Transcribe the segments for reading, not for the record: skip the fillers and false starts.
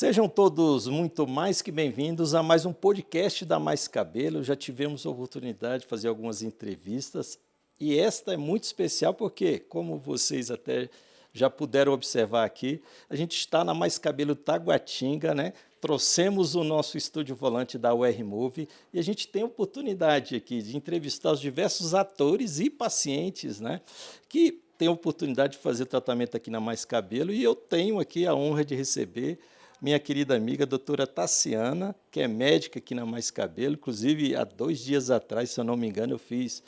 Sejam todos muito mais que bem-vindos a mais um podcast da Mais Cabelo. Já tivemos a oportunidade de fazer algumas entrevistas e esta é muito especial porque, como vocês até já puderam observar aqui, a gente está na Mais Cabelo Taguatinga, né? Trouxemos o nosso estúdio volante da UR Move e a gente tem a oportunidade aqui de entrevistar os diversos atores e pacientes, né? Que têm a oportunidade de fazer tratamento aqui na Mais Cabelo e eu tenho aqui a honra de receber minha querida amiga, a doutora Tassiana, que é médica aqui na Mais Cabelo. Inclusive, há 2 dias atrás, se eu não me engano, eu fiz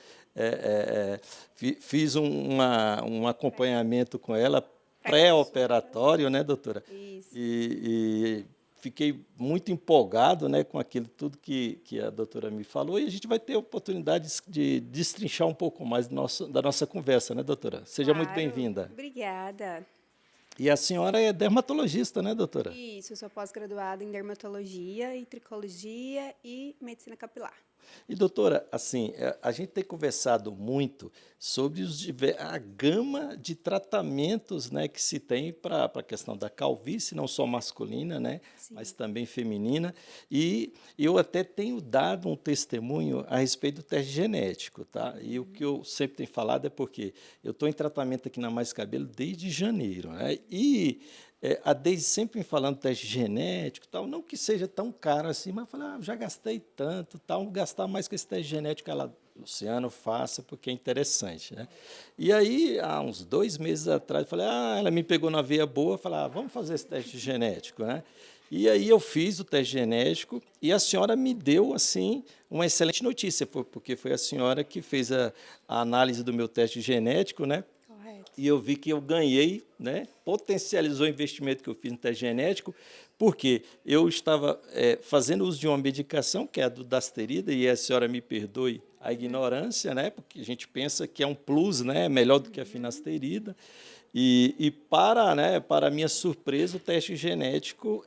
um acompanhamento com ela, pré-operatório, né, doutora? Isso. E fiquei muito empolgado, né, com aquilo tudo que a doutora me falou, e a gente vai ter a oportunidade de destrinchar um pouco mais da nossa conversa, né, doutora? Seja muito Claro, bem-vinda. obrigada. E a senhora é dermatologista, né, doutora? Isso, eu sou pós-graduada em dermatologia e tricologia e medicina capilar. E, doutora, assim, a gente tem conversado muito sobre a gama de tratamentos, né, que se tem para a questão da calvície, não só masculina, né, mas Sim. também feminina. E eu até tenho dado um testemunho a respeito do teste genético, tá? E o que eu sempre tenho falado é porque eu estou em tratamento aqui na Mais Cabelo desde janeiro, né? E a Deise sempre me falando teste genético, tal, não que seja tão caro assim, mas eu falei, já gastei tanto, tal, vou gastar mais com esse teste genético. Ela, Luciano, faça, porque é interessante, né? E aí, há uns 2 meses atrás, eu falei, ela me pegou na veia boa, falei, vamos fazer esse teste genético, né? E aí eu fiz o teste genético e a senhora me deu, assim, uma excelente notícia, porque foi a senhora que fez a análise do meu teste genético, né? Correto. E eu vi que eu ganhei, né? Potencializou o investimento que eu fiz no teste genético, porque eu estava fazendo uso de uma medicação, que é a do Dusterida, e a senhora me perdoe a ignorância, né? Porque a gente pensa que é um plus, né? Melhor do que a finasterida. E para minha surpresa, o teste genético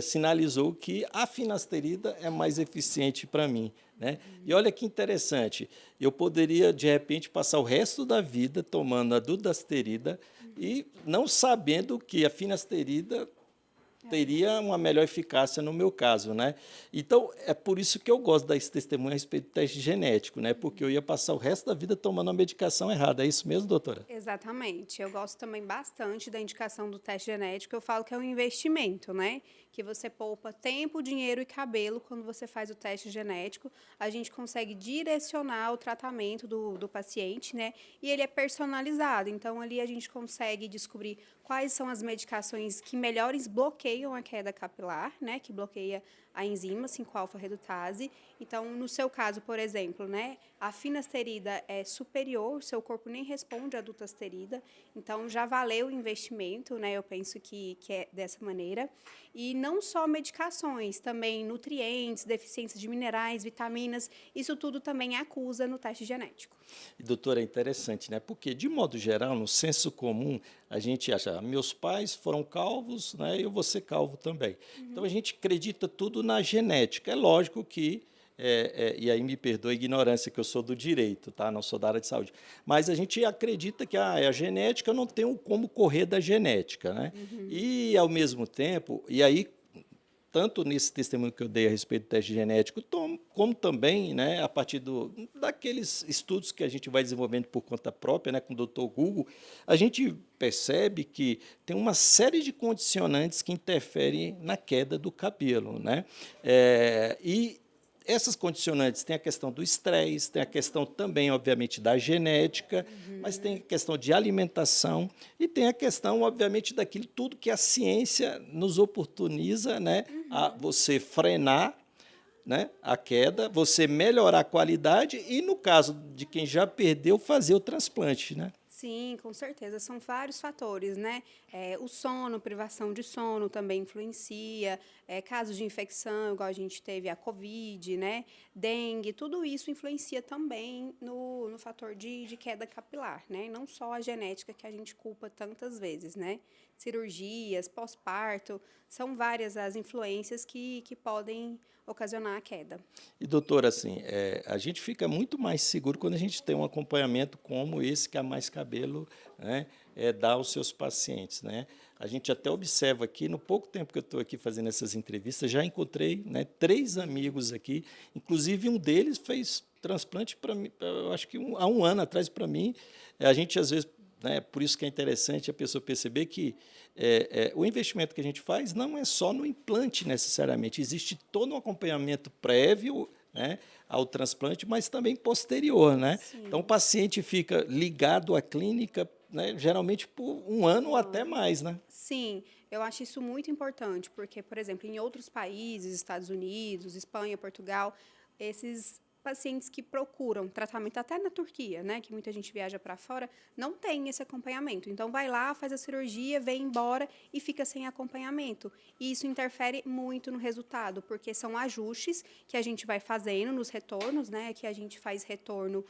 sinalizou que a finasterida é mais eficiente para mim, né? E olha que interessante, eu poderia, de repente, passar o resto da vida tomando a dudasterida e não sabendo que a finasterida teria uma melhor eficácia no meu caso, né? Então, é por isso que eu gosto desse testemunho a respeito do teste genético, né? Porque eu ia passar o resto da vida tomando a medicação errada. É isso mesmo, doutora? Exatamente. Eu gosto também bastante da indicação do teste genético. Eu falo que é um investimento, né? Que você poupa tempo, dinheiro e cabelo quando você faz o teste genético. A gente consegue direcionar o tratamento do paciente, né? E ele é personalizado. Então, ali a gente consegue descobrir quais são as medicações que melhores bloqueiam a queda capilar, né? Que bloqueia a enzima 5-alfa-redutase. Então, no seu caso, por exemplo, né, a finasterida é superior, seu corpo nem responde à dutasterida, então já valeu o investimento, né? Eu penso que é dessa maneira. E não só medicações, também nutrientes, deficiência de minerais, vitaminas, isso tudo também acusa no teste genético. E, doutora, é interessante, né? Porque, de modo geral, no senso comum, a gente acha, meus pais foram calvos, né? Eu vou ser calvo também. Então, a gente acredita tudo na genética. É lógico que, e aí me perdoa a ignorância, que eu sou do direito, tá? Não sou da área de saúde. Mas a gente acredita que é a genética, eu não tenho como correr da genética, né? E, ao mesmo tempo, e aí tanto nesse testemunho que eu dei a respeito do teste genético, como também, né, a partir daqueles estudos que a gente vai desenvolvendo por conta própria, né, com o Dr. Google, a gente percebe que tem uma série de condicionantes que interferem na queda do cabelo, né? E essas condicionantes têm a questão do estresse, tem a questão também, obviamente, da genética, mas tem a questão de alimentação e tem a questão, obviamente, daquilo tudo que a ciência nos oportuniza, né, a você frenar, né, a queda, você melhorar a qualidade e, no caso de quem já perdeu, fazer o transplante, né? Sim, com certeza. São vários fatores, né? O sono, privação de sono também influencia. Casos de infecção, igual a gente teve a Covid, né? Dengue, tudo isso influencia também no fator de queda capilar, né? Não só a genética que a gente culpa tantas vezes, né? Cirurgias, pós-parto, são várias as influências que podem ocasionar a queda. E, doutor, assim, a gente fica muito mais seguro quando a gente tem um acompanhamento como esse que a Mais Cabelo, né, dá aos seus pacientes, né? A gente até observa aqui, no pouco tempo que eu estou aqui fazendo essas entrevistas, já encontrei, né, 3 amigos aqui, inclusive um deles fez transplante para mim, eu acho que há um ano atrás para mim. A gente, às vezes, né, por isso que é interessante a pessoa perceber que o investimento que a gente faz não é só no implante necessariamente, existe todo um acompanhamento prévio, né, ao transplante, mas também posterior, né? Então, o Sim. paciente fica ligado à clínica, né, geralmente por um ano ou até mais, né? Sim, eu acho isso muito importante, porque, por exemplo, em outros países, Estados Unidos, Espanha, Portugal, esses pacientes que procuram tratamento, até na Turquia, né, que muita gente viaja para fora, não tem esse acompanhamento. Então, vai lá, faz a cirurgia, vem embora e fica sem acompanhamento. E isso interfere muito no resultado, porque são ajustes que a gente vai fazendo nos retornos, né, que a gente faz retorno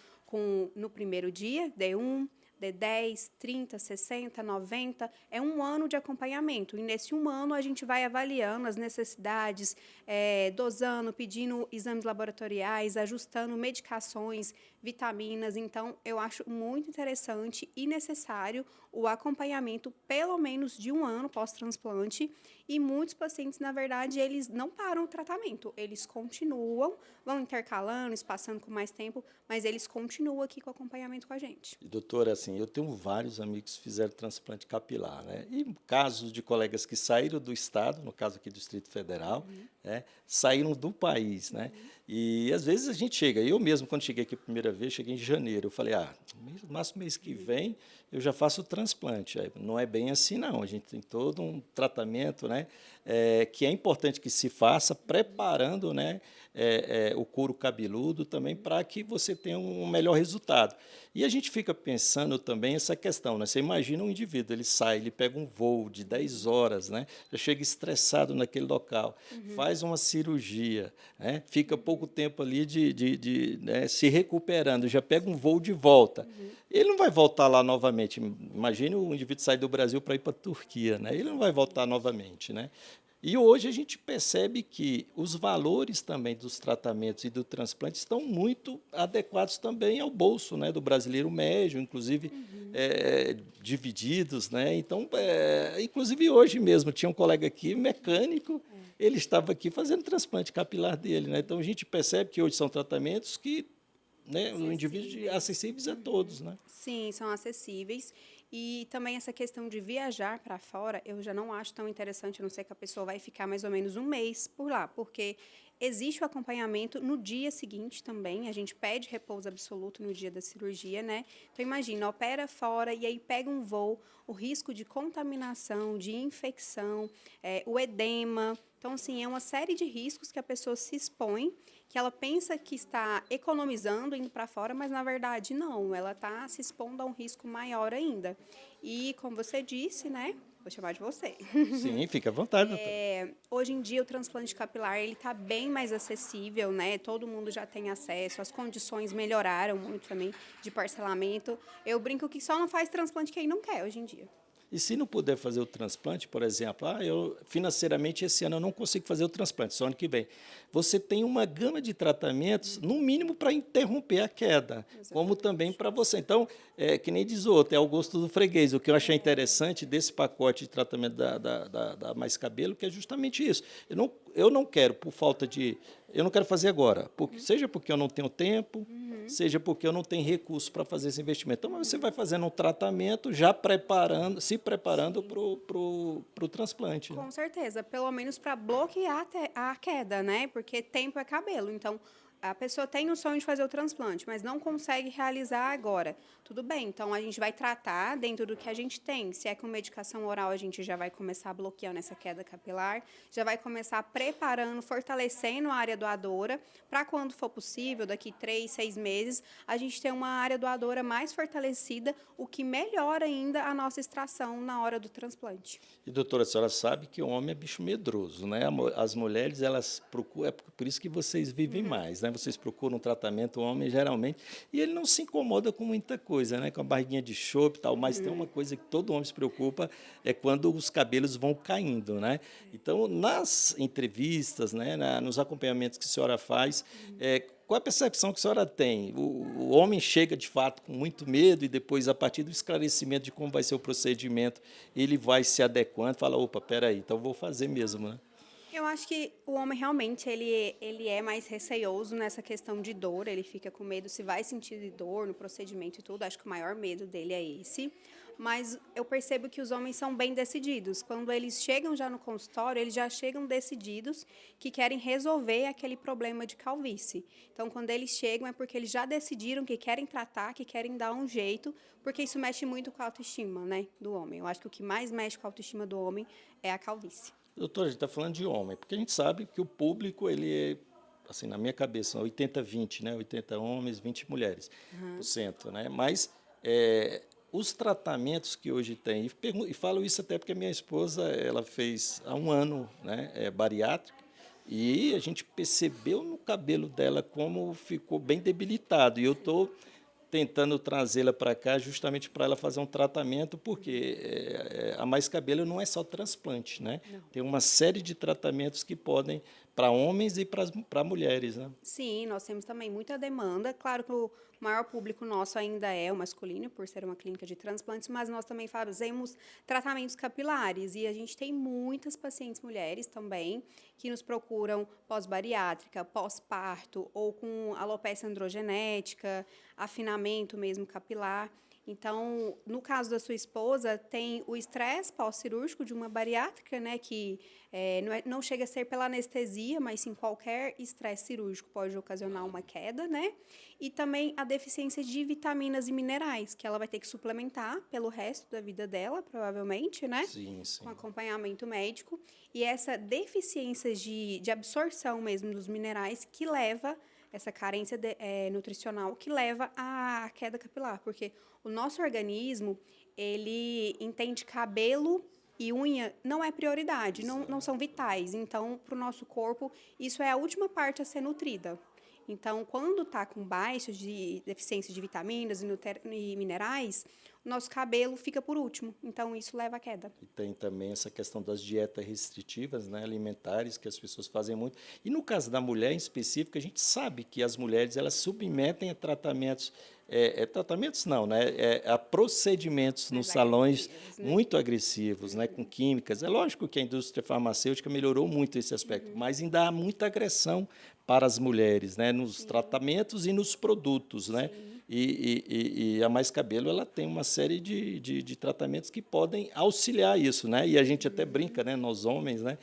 no primeiro dia, D1, D10, 30, 60, 90, é um ano de acompanhamento. E nesse um ano a gente vai avaliando as necessidades, dosando, pedindo exames laboratoriais, ajustando medicações, vitaminas. Então, eu acho muito interessante e necessário o acompanhamento pelo menos de um ano pós-transplante. E muitos pacientes, na verdade, eles não param o tratamento, eles continuam, vão intercalando, espaçando com mais tempo, mas eles continuam aqui com o acompanhamento com a gente. E, doutora, assim, eu tenho vários amigos que fizeram transplante capilar, né? E casos de colegas que saíram do estado, no caso aqui do Distrito Federal, né, saíram do país, né? E às vezes a gente chega, eu mesmo quando cheguei aqui a primeira vez, cheguei em janeiro, eu falei, no máximo mês que vem eu já faço o transplante. Aí, não é bem assim, não. A gente tem todo um tratamento, né, que é importante que se faça, preparando, né, o couro cabeludo também para que você tenha um melhor resultado. E a gente fica pensando também essa questão, né? Você imagina um indivíduo, ele sai, ele pega um voo de 10 horas, né? Já chega estressado naquele local, faz uma cirurgia, né? Fica pouco tempo ali né, se recuperando, já pega um voo de volta. Ele não vai voltar lá novamente. Imagine o indivíduo sair do Brasil para ir para a Turquia, né? Ele não vai voltar novamente, né? E hoje a gente percebe que os valores também dos tratamentos e do transplante estão muito adequados também ao bolso, né, do brasileiro médio, inclusive divididos, né? Então, inclusive hoje mesmo tinha um colega aqui, mecânico, ele estava aqui fazendo transplante capilar dele, né? Então a gente percebe que hoje são tratamentos que, né, o indivíduo acessíveis a todos, né? Sim, são acessíveis. E também essa questão de viajar para fora, eu já não acho tão interessante, a não ser que a pessoa vai ficar mais ou menos um mês por lá, porque existe o acompanhamento no dia seguinte também, a gente pede repouso absoluto no dia da cirurgia, né? Então, imagina, opera fora e aí pega um voo, o risco de contaminação, de infecção, o edema. Então, assim, é uma série de riscos que a pessoa se expõe, que ela pensa que está economizando indo para fora, mas na verdade não, ela está se expondo a um risco maior ainda. E como você disse, né? Vou chamar de você. Sim, fica à vontade, doutora. Hoje em dia o transplante capilar ele está bem mais acessível, né? Todo mundo já tem acesso, as condições melhoraram muito também de parcelamento. Eu brinco que só não faz transplante quem não quer hoje em dia. E se não puder fazer o transplante, por exemplo, eu financeiramente esse ano eu não consigo fazer o transplante, só ano que vem. Você tem uma gama de tratamentos, no mínimo para interromper a queda, como também para você. Então, que nem diz o outro, é ao gosto do freguês. O que eu achei interessante desse pacote de tratamento da Mais Cabelo, que é justamente isso. Eu não quero, por falta de... Eu não quero fazer agora, seja porque eu não tenho tempo, seja porque eu não tenho recurso para fazer esse investimento. Então, você vai fazendo um tratamento, já se preparando para o transplante. Né? Com certeza, pelo menos para bloquear a queda, né? Porque tempo é cabelo. Então, a pessoa tem o sonho de fazer o transplante, mas não consegue realizar agora. Tudo bem, então a gente vai tratar dentro do que a gente tem. Se é com medicação oral, a gente já vai começar bloqueando essa queda capilar, já vai começar preparando, fortalecendo a área doadora, para quando for possível, daqui 3, 6 meses, a gente ter uma área doadora mais fortalecida, o que melhora ainda a nossa extração na hora do transplante. E, doutora, a senhora sabe que o homem é bicho medroso, né? As mulheres, elas procuram, é por isso que vocês vivem mais, né? Vocês procuram um tratamento, o homem geralmente, e ele não se incomoda com muita coisa, né? Com a barriguinha de chope e tal, mas tem uma coisa que todo homem se preocupa, é quando os cabelos vão caindo, né? Então, nas entrevistas, né, nos acompanhamentos que a senhora faz, qual a percepção que a senhora tem? O homem chega, de fato, com muito medo e depois, a partir do esclarecimento de como vai ser o procedimento, ele vai se adequando, fala, opa, peraí, então vou fazer mesmo, né? Eu acho que o homem realmente ele é mais receioso nessa questão de dor, ele fica com medo se vai sentir dor no procedimento e tudo. Acho que o maior medo dele é esse. Mas eu percebo que os homens são bem decididos. Quando eles chegam já no consultório, eles já chegam decididos que querem resolver aquele problema de calvície. Então, quando eles chegam é porque eles já decidiram que querem tratar, que querem dar um jeito, porque isso mexe muito com a autoestima, né, do homem. Eu acho que o que mais mexe com a autoestima do homem é a calvície. Doutor, a gente está falando de homem, porque a gente sabe que o público, ele é, assim, na minha cabeça, 80-20, né? 80 homens, 20 mulheres, por cento, né? Mas os tratamentos que hoje tem, e falo isso até porque a minha esposa, ela fez há um ano, né, bariátrica, e a gente percebeu no cabelo dela como ficou bem debilitado. E eu estou tentando trazê-la para cá justamente para ela fazer um tratamento, porque a Mais Cabelo não é só transplante, né? Não. Tem uma série de tratamentos que podem para homens e para mulheres, né? Sim, nós temos também muita demanda. Claro que o maior público nosso ainda é o masculino, por ser uma clínica de transplantes, mas nós também fazemos tratamentos capilares e a gente tem muitas pacientes mulheres também que nos procuram pós-bariátrica, pós-parto ou com alopecia androgenética, afinamento mesmo capilar. Então, no caso da sua esposa, tem o estresse pós-cirúrgico de uma bariátrica, né, que não chega a ser pela anestesia, mas sim qualquer estresse cirúrgico pode ocasionar uma queda, né? E também a deficiência de vitaminas e minerais, que ela vai ter que suplementar pelo resto da vida dela, provavelmente, né? Sim, sim. Com acompanhamento médico. E essa deficiência de absorção mesmo dos minerais que leva essa carência nutricional que leva à queda capilar, porque o nosso organismo, ele entende cabelo e unha não é prioridade, não são vitais. Então, para o nosso corpo, isso é a última parte a ser nutrida. Então, quando está com baixa de deficiência de vitaminas e minerais, o nosso cabelo fica por último. Então, isso leva à queda. E tem também essa questão das dietas restritivas, né, alimentares, que as pessoas fazem muito. E no caso da mulher em específico, a gente sabe que as mulheres elas submetem a tratamentos, tratamentos não, né, a procedimentos nos Mais salões agressivos, né? muito agressivos, né, com químicas. É lógico que a indústria farmacêutica melhorou muito esse aspecto, mas ainda há muita agressão para as mulheres, né, nos tratamentos e nos produtos, né? Sim. E a Mais Cabelo ela tem uma série de tratamentos que podem auxiliar isso, né? E a gente até brinca, né, nós homens, né?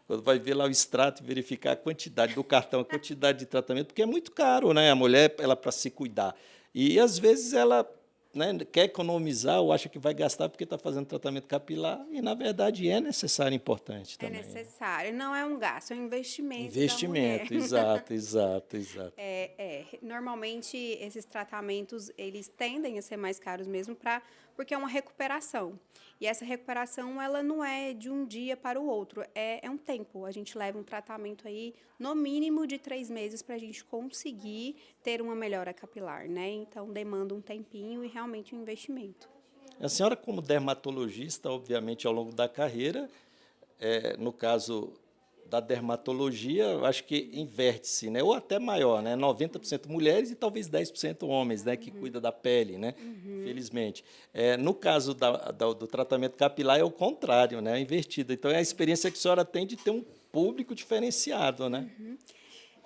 Quando vai ver lá o extrato e verificar a quantidade do cartão, a quantidade de tratamento, porque é muito caro, né? A mulher, ela para se cuidar. E às vezes ela, né, quer economizar ou acha que vai gastar porque está fazendo tratamento capilar, e na verdade é necessário e importante É também. Né? necessário, não é um gasto, é um investimento da mulher. Investimento, exato, exato, exato. Normalmente esses tratamentos eles tendem a ser mais caros mesmo porque é uma recuperação. E essa recuperação ela não é de um dia para o outro, é um tempo. A gente leva um tratamento aí no mínimo de 3 meses para a gente conseguir ter uma melhora capilar, né? Então demanda um tempinho e realmente um investimento. A senhora, como dermatologista, obviamente, ao longo da carreira, no caso da dermatologia, eu acho que inverte-se, né? Ou até maior, né? 90% mulheres e talvez 10% homens, né? Que cuida da pele, né? Felizmente. No caso do tratamento capilar é o contrário, né? É invertido. Então, é a experiência que a senhora tem de ter um público diferenciado, né?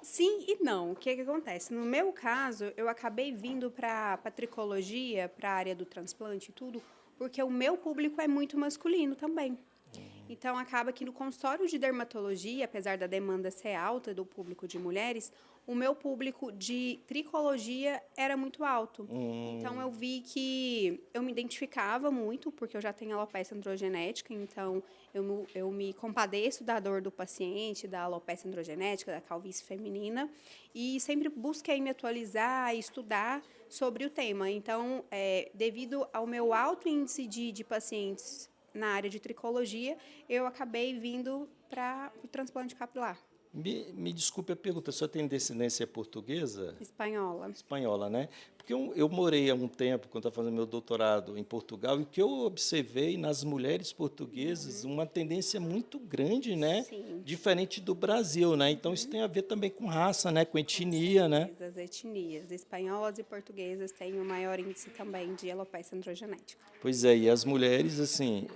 Sim e não. O que acontece? No meu caso, eu acabei vindo para a tricologia, para a área do transplante e tudo, porque o meu público é muito masculino também. Então, acaba que no consultório de dermatologia, apesar da demanda ser alta do público de mulheres, o meu público de tricologia era muito alto. Então, eu vi que eu me identificava muito, porque eu já tenho alopecia androgenética, então eu me compadeço da dor do paciente, da alopecia androgenética, da calvície feminina, e sempre busquei me atualizar e estudar sobre o tema. Então, devido ao meu alto índice de pacientes na área de tricologia, eu acabei vindo para o transplante capilar. Me desculpe a pergunta, a senhora tem descendência portuguesa? Espanhola. Espanhola, né? porque eu morei há um tempo, quando estava fazendo meu doutorado em Portugal, e o que eu observei nas mulheres portuguesas, uma tendência muito grande, né? Sim. Diferente do Brasil, né? Então, isso tem a ver também com raça, né? Com etnia, né? As etnias espanholas e portuguesas têm o maior índice também de alopecia androgenética. Pois é, e as mulheres, assim,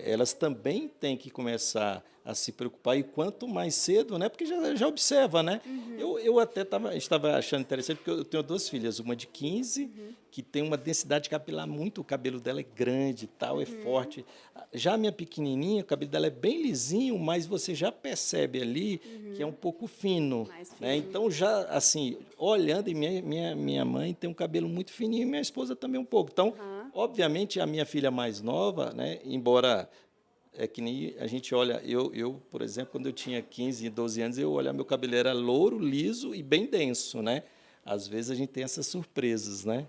elas também têm que começar a se preocupar, e quanto mais cedo, né? Porque já observa, né? Eu até estava achando interessante, porque eu tenho duas filhas, uma de 15, que tem uma densidade capilar muito, o cabelo dela é grande e tal, é forte. Já a minha pequenininha, o cabelo dela é bem lisinho, mas você já percebe ali que é um pouco fino, Mais né? fino. Então, já, assim, olhando, e minha mãe tem um cabelo muito fininho, e minha esposa também um pouco. Então, obviamente, a minha filha mais nova, né, embora é que nem a gente olha, eu, por exemplo, quando eu tinha 15, 12 anos, eu olhava, meu cabelo era louro, liso e bem denso, né? Às vezes a gente tem essas surpresas, né?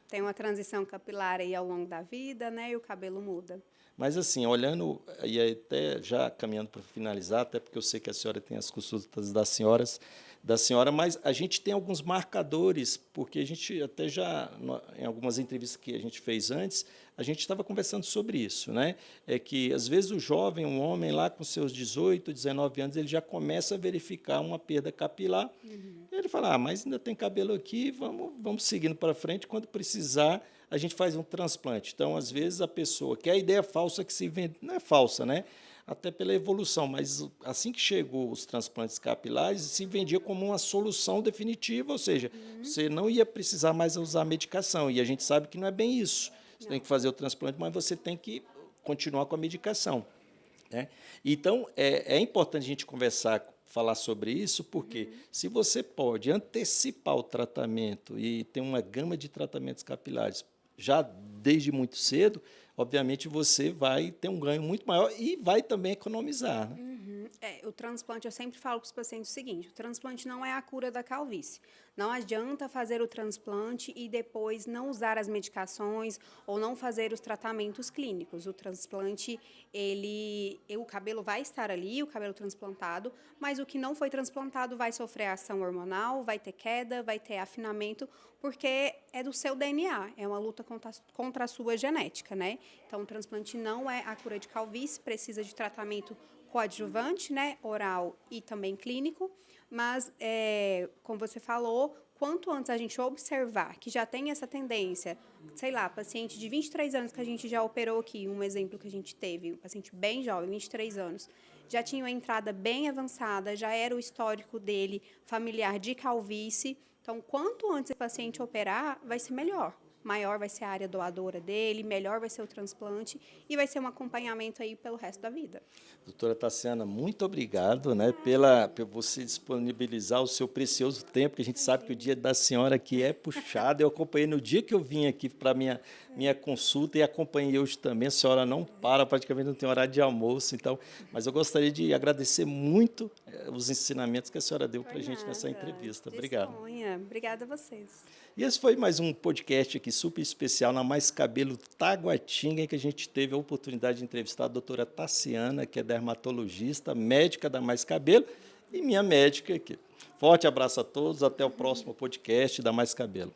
Tem uma transição capilar aí ao longo da vida, né? E o cabelo muda. Mas assim, olhando, e até já caminhando para finalizar, até porque eu sei que a senhora tem as consultas da senhora, mas a gente tem alguns marcadores, porque a gente até já, em algumas entrevistas que a gente fez antes, a gente estava conversando sobre isso, né? É que, às vezes, o jovem, um homem lá com seus 18, 19 anos, ele já começa a verificar uma perda capilar. Ele fala, mas ainda tem cabelo aqui, vamos seguindo para frente, quando precisar, a gente faz um transplante. Então, às vezes, a pessoa, que é a ideia falsa que se vende, não é falsa, né? Até pela evolução, mas assim que chegou os transplantes capilares, se vendia como uma solução definitiva, ou seja, você não ia precisar mais usar medicação, e a gente sabe que não é bem isso. Você tem que fazer o transplante, mas você tem que continuar com a medicação, né? Então, é importante a gente falar sobre isso, porque se você pode antecipar o tratamento e ter uma gama de tratamentos capilares já desde muito cedo, obviamente você vai ter um ganho muito maior e vai também economizar, né? O transplante, eu sempre falo para os pacientes o seguinte: o transplante não é a cura da calvície. Não adianta fazer o transplante e depois não usar as medicações ou não fazer os tratamentos clínicos. O transplante, o cabelo vai estar ali, o cabelo transplantado, mas o que não foi transplantado vai sofrer ação hormonal, vai ter queda, vai ter afinamento, porque é do seu DNA, é uma luta contra a sua genética, né? Então, o transplante não é a cura de calvície, precisa de tratamento coadjuvante, né, oral e também clínico, mas, como você falou, quanto antes a gente observar que já tem essa tendência, sei lá, paciente de 23 anos que a gente já operou aqui, um exemplo que a gente teve, um paciente bem jovem, 23 anos, já tinha uma entrada bem avançada, já era o histórico dele familiar de calvície, então, quanto antes o paciente operar, vai ser melhor. Maior vai ser a área doadora dele, melhor vai ser o transplante e vai ser um acompanhamento aí pelo resto da vida. Doutora Tassiana, muito obrigado, né, por você disponibilizar o seu precioso tempo, que a gente sabe que o dia da senhora aqui é puxado. Eu acompanhei no dia que eu vim aqui para a minha consulta e acompanhei hoje também. A senhora não para, praticamente não tem horário de almoço, então, mas eu gostaria de agradecer muito os ensinamentos que a senhora deu para a gente nessa entrevista. Obrigado. Disponha. Obrigada a vocês. E esse foi mais um podcast aqui super especial na Mais Cabelo Taguatinga, em que a gente teve a oportunidade de entrevistar a doutora Tassiana, que é dermatologista, médica da Mais Cabelo, e minha médica aqui. Forte abraço a todos, até o próximo podcast da Mais Cabelo.